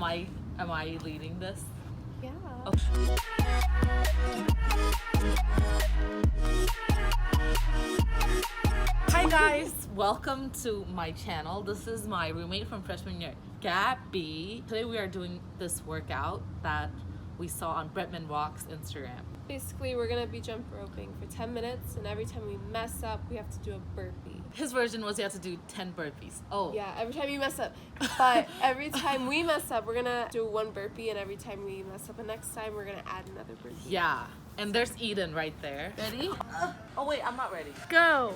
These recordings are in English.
Am I leading this? Yeah. Okay. Hi guys, welcome to my channel. This is my roommate from freshman year, Gabby. Today we are doing this workout that we saw on Bretman Walk's Instagram. Basically, we're gonna be jump roping for 10 minutes, and every time we mess up, we have to do a burpee. His version was you have to do 10 burpees. Oh. Yeah, every time you mess up. But every time we mess up, we're gonna do one burpee, and every time we mess up, the next time we're gonna add another burpee. Yeah. And there's Eden right there. Ready? Oh wait, I'm not ready. Go!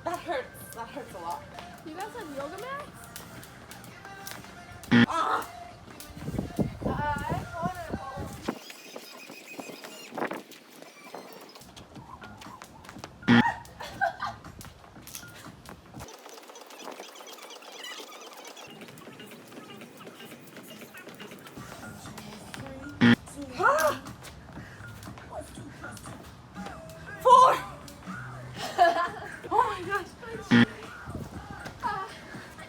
That hurts. That hurts a lot. You guys have yoga mats? Ah! Four! Oh my gosh.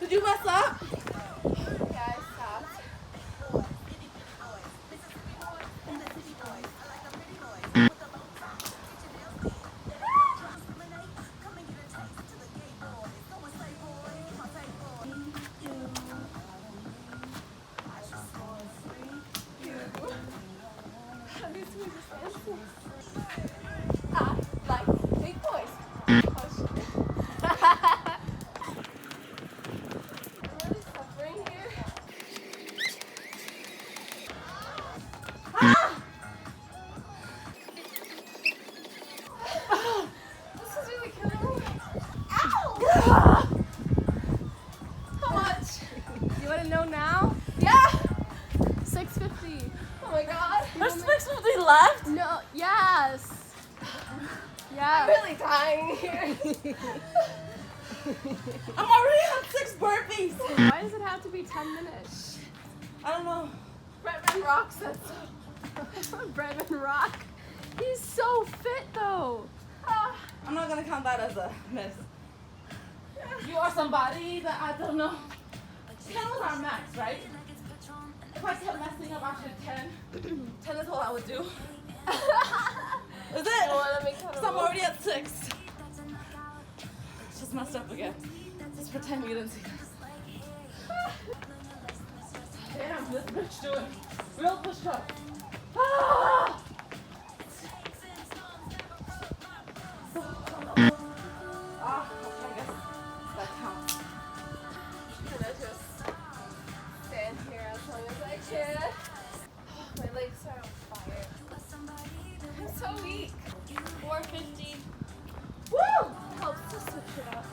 Did you mess up? Yeah, I stopped. Like big boys. I'm really suffering here. This is really killing me. Ow! How much? You want to know now? Yeah. 650. Oh my god. There's 650 left? No. Yes. Yeah. I'm really dying here. I'm already on 6 burpees. Why does it have to be 10 minutes? I don't know. Bretman Rock said so. Bretman Rock. He's so fit though. I'm not gonna count that as a miss. You are somebody that I don't know. 10 was our max, right? If I kept messing up after 10, 10 is all I would do. Is it? Let me count Because I'm already at 6. Just messed up again. Just pretend you didn't see this. Damn, this bitch doing real push-up. Ah! Ah, okay, I guess that counts. I'm gonna just stand here as long as I can. My legs are on fire. I'm so weak. 450. Woo! Helps to switch it up.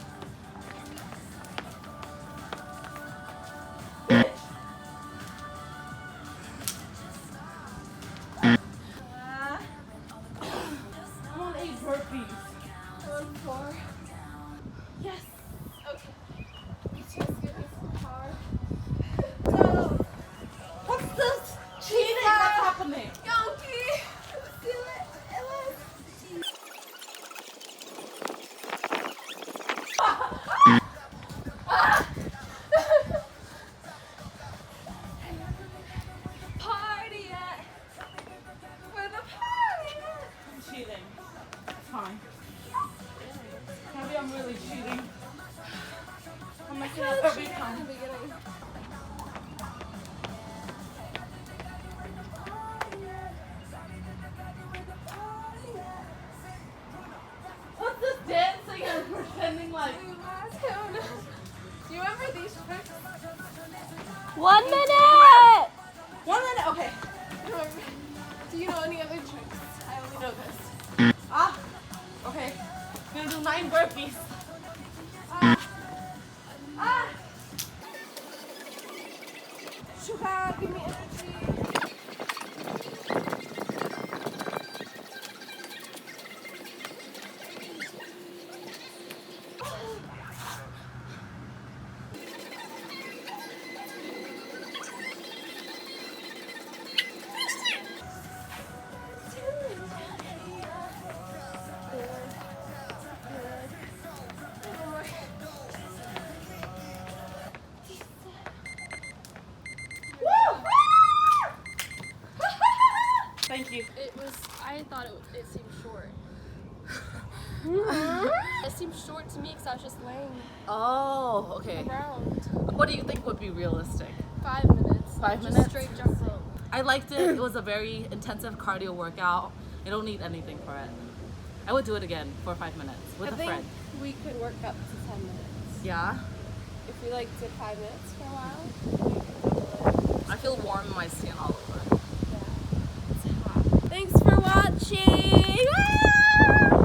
I'm on 8 burpees. 1, 4. Yes. Okay. Just give me some power. Go. What's this? Cheating? What's happening? Yonky. Do it. Party at. Where the party at? I'm cheating. It's fine. Maybe I'm really cheating. I'm messing up every In time. the beginning. What's this dancing and pretending like? Do you remember these tricks? 1 minute! 1 minute, okay. Do you know any other tricks? I only know this. Ah, okay. I'm gonna do 9 burpees. Sugar, give me energy. Thank you. I thought it seemed short. It seemed short to me because I was just laying Oh, okay. around. What do you think would be realistic? 5 minutes. 5 Just minutes? straight jump rope. I liked it. It was a very intensive cardio workout. You don't need anything for it. I would do it again for 5 minutes with a friend. We could work up to 10 minutes. Yeah? If we like did 5 minutes for a while. I feel warm in my skin all over. Thanks for watching.